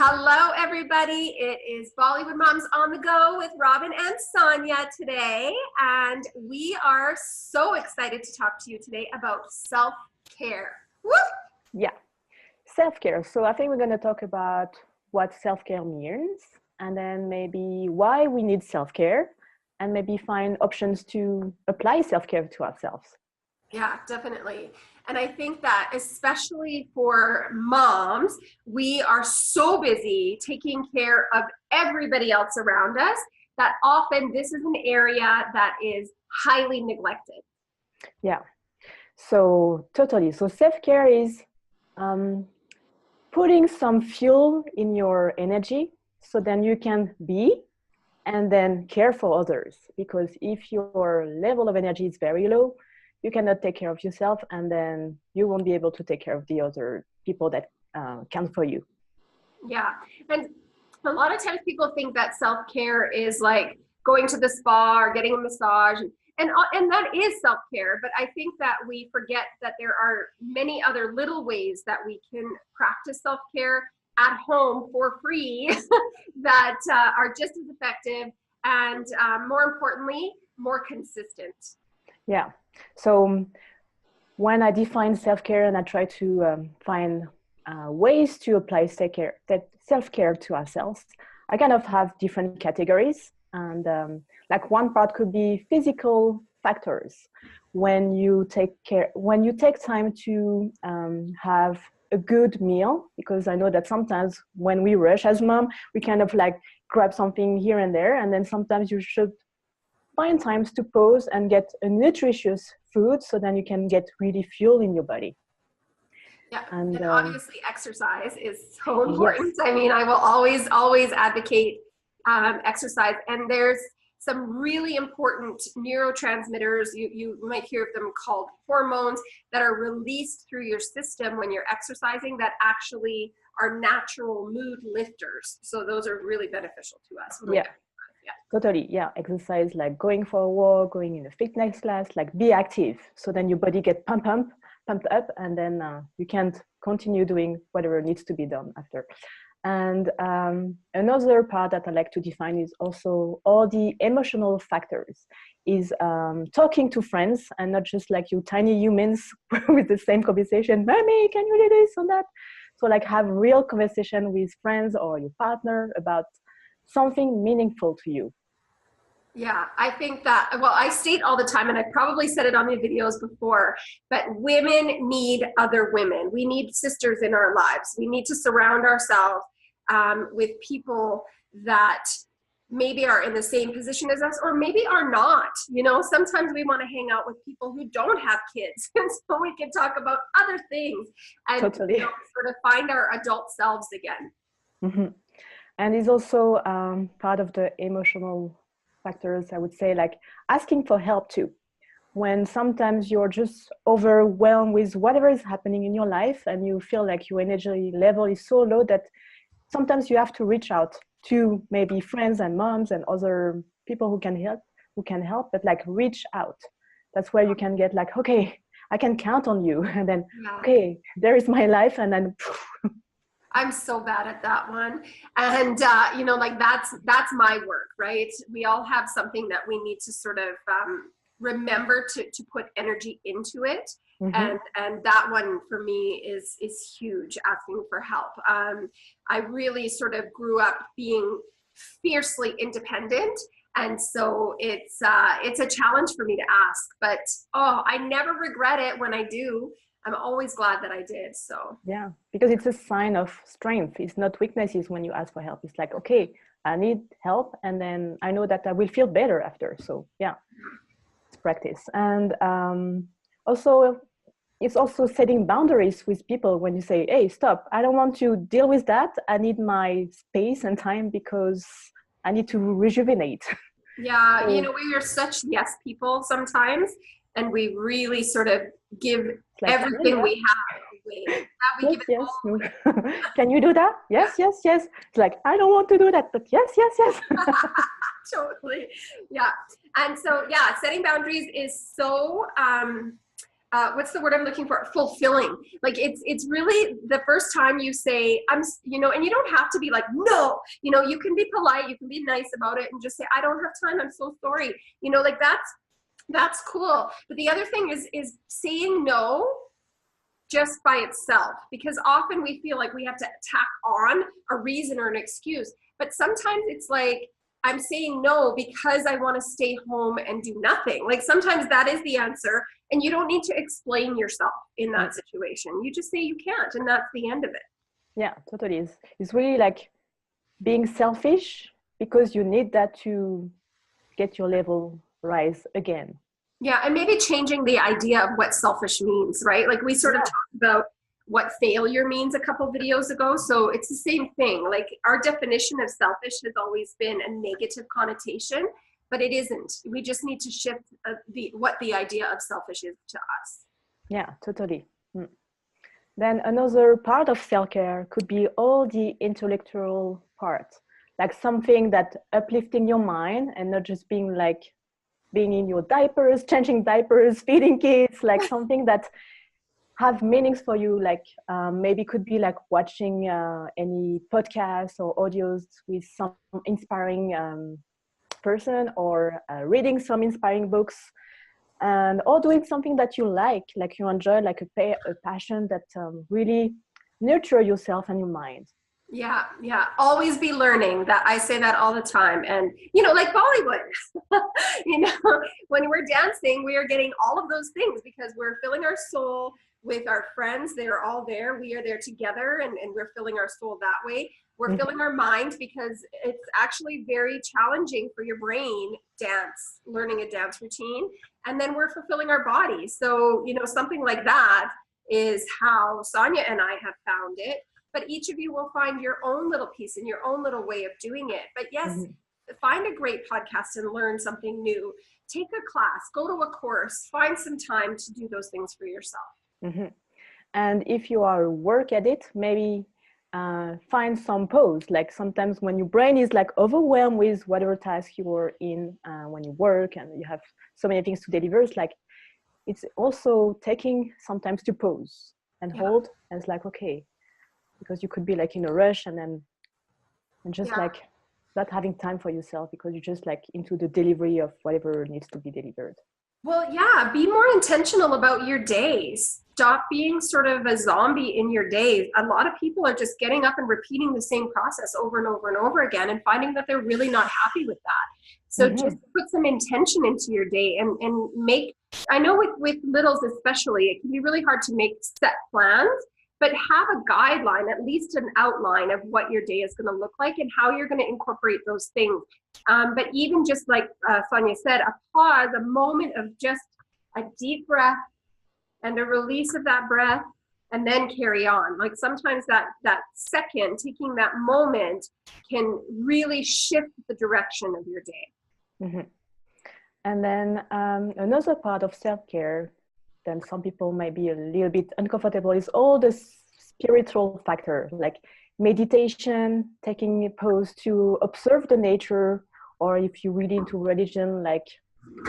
Hello, everybody. It is Bollywood Moms on the Go with Robin and Sonia today. And we are so excited to talk to you today about self-care. Woo! Yeah, self-care. So I think we're going to talk about what self-care means, and then maybe why we need self-care, and maybe find options to apply self-care to ourselves. Yeah, definitely. And I think that especially for moms, we are so busy taking care of everybody else around us that often this is an area that is highly neglected. Yeah, so totally. So self-care is putting some fuel in your energy so then you can be and then care for others. Because if your level of energy is very low, you cannot take care of yourself, and then you won't be able to take care of the other people that count for you. Yeah. And a lot of times people think that self-care is like going to the spa or getting a massage. And that is self-care. But I think that we forget that there are many other little ways that we can practice self-care at home for free that are just as effective and more importantly, more consistent. Yeah. So when I define self-care and I try to find ways to apply self-care to ourselves, I kind of have different categories. And like one part could be physical factors. When you take time to have a good meal, because I know that sometimes when we rush as mom, we kind of like grab something here and there, and then sometimes you should find times to pause and get a nutritious food so then you can get really fuel in your body. Yeah, and obviously exercise is so important. Yes. I mean, I will always advocate exercise. And there's some really important neurotransmitters, you might hear of them called hormones, that are released through your system when you're exercising that actually are natural mood lifters. So those are really beneficial to us. Yeah. Totally. Yeah. Exercise, like going for a walk, going in a fitness class, like be active. So then your body gets pumped up, and then you can't continue doing whatever needs to be done after. And another part that I like to define is also all the emotional factors, is talking to friends and not just like you tiny humans with the same conversation. Mommy, can you do this or that? So like have real conversation with friends or your partner about something meaningful to you. Yeah, I think that, well, I state all the time, and I've probably said it on the videos before, but women need other women. We need sisters in our lives. We need to surround ourselves with people that maybe are in the same position as us, or maybe are not. You know, sometimes we want to hang out with people who don't have kids, and so we can talk about other things and Totally. sort of find our adult selves again. Mm-hmm. And it's also part of the emotional factors, I would say, like asking for help too. When sometimes you're just overwhelmed with whatever is happening in your life and you feel like your energy level is so low that sometimes you have to reach out to maybe friends and moms and other people who can help, but like reach out. That's where you can get like, okay, I can count on you. And then, okay, there is my life. And then I'm so bad at that one. And, you know, like that's my work, right? We all have something that we need to sort of remember to put energy into it. Mm-hmm. And that one for me is huge, asking for help. I really sort of grew up being fiercely independent. And so it's a challenge for me to ask, but I never regret it when I do. I'm always glad that I did. So yeah, because it's a sign of strength. It's not weaknesses when you ask for help. It's like, okay, I need help, and then I know that I will feel better after. So yeah, it's practice. And also, it's also setting boundaries with people when you say, hey, stop, I don't want to deal with that. I need my space and time because I need to rejuvenate. Yeah, so, you know, we are such yes people sometimes, and we really sort of give like, everything we have away. We yes, yes. Can you do that? Yes, yes, yes. It's like, I don't want to do that, but yes, yes, yes. Totally. Yeah. And so, yeah, setting boundaries is so what's the word I'm looking for? Fulfilling. Like it's really the first time you say, and you don't have to be like, no, you can be polite, you can be nice about it and just say, I don't have time. I'm so sorry. Like that's cool. But the other thing is saying no just by itself, because often we feel like we have to tack on a reason or an excuse. But sometimes it's like, I'm saying no because I want to stay home and do nothing. Like sometimes that is the answer, and you don't need to explain yourself in that situation. You just say you can't, and that's the end of it. Yeah, totally. It's really like being selfish because you need that to get your level rise again. Yeah, and maybe changing the idea of what selfish means, right? Like we sort of talked about what failure means a couple videos ago. So it's the same thing. Like our definition of selfish has always been a negative connotation, but it isn't. We just need to shift what the idea of selfish is to us. Yeah, totally. Then another part of self-care could be all the intellectual part, like something that uplifting your mind and not just being like being in your diapers, changing diapers, feeding kids, like something that have meanings for you, like maybe could be like watching any podcasts or audios with some inspiring person, or reading some inspiring books, and or doing something that you like you enjoy, like a passion that really nurture yourself and your mind. Yeah. Always be learning. That I say that all the time. And like Bollywood, when we're dancing, we are getting all of those things because we're filling our soul with our friends. They're all there. We are there together, and we're filling our soul that way. We're filling our mind because it's actually very challenging for your brain, learning a dance routine. And then we're fulfilling our body. So, something like that is how Sonia and I have found it. But each of you will find your own little piece and your own little way of doing it. But yes, find a great podcast and learn something new. Take a class, go to a course, find some time to do those things for yourself. And if you are work at it, maybe find some pause. Like sometimes when your brain is like overwhelmed with whatever task you are in when you work and you have so many things to deliver, it's also taking sometimes to pause and hold, and it's like, okay, because you could be like in a rush and just like not having time for yourself because you're just like into the delivery of whatever needs to be delivered. Well, yeah, be more intentional about your days. Stop being sort of a zombie in your days. A lot of people are just getting up and repeating the same process over and over and over again and finding that they're really not happy with that. So just put some intention into your day and make, I know with littles especially, it can be really hard to make set plans, but have a guideline, at least an outline of what your day is going to look like and how you're going to incorporate those things. But even just like Sonia said, a pause, a moment of just a deep breath and a release of that breath, and then carry on. Like sometimes that second, taking that moment can really shift the direction of your day. And then another part of self-care, then some people might be a little bit uncomfortable, is all the spiritual factor, like meditation, taking a pause to observe the nature, or if you're really into religion, like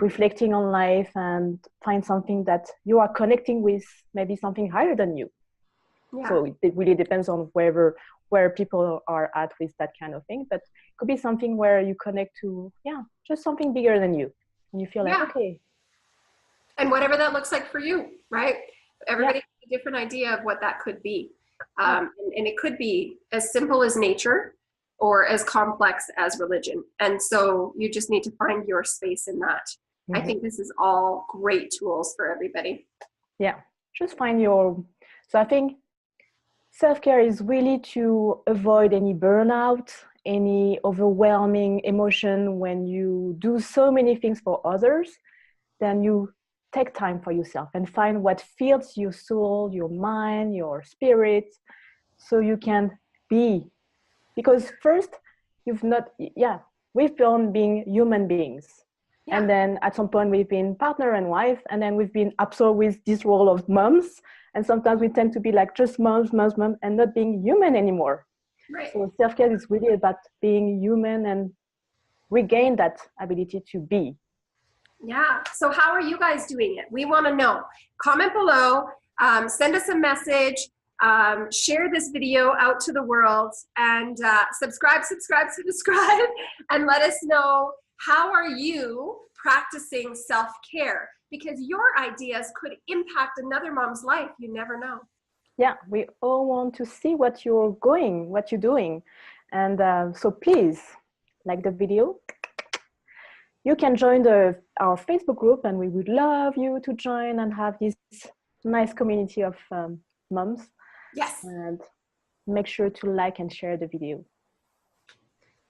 reflecting on life and find something that you are connecting with, maybe something higher than you. So it really depends on where people are at with that kind of thing, but it could be something where you connect to just something bigger than you, and you feel like okay. And whatever that looks like for you, right? Everybody has a different idea of what that could be. And it could be as simple as nature or as complex as religion. And so you just need to find your space in that. I think this is all great tools for everybody. Yeah, just find so I think self-care is really to avoid any burnout, any overwhelming emotion. When you do so many things for others, then you take time for yourself and find what fills your soul, your mind, your spirit, so you can be. Because first, we've been being human beings. And then at some point we've been partner and wife, and then we've been absorbed with this role of moms. And sometimes we tend to be like just moms, and not being human anymore. Right. So self-care is really about being human and regain that ability to be. Yeah. So how are you guys doing it? We want to know. Comment below, send us a message, share this video out to the world, and subscribe, and let us know, how are you practicing self-care? Because your ideas could impact another mom's life. You never know. Yeah, we all want to see what you're doing. And so please like the video. You can join our Facebook group, and we would love you to join and have this nice community of moms. Yes. And make sure to like and share the video.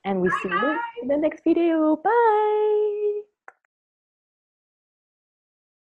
And we see you in the next video. Bye.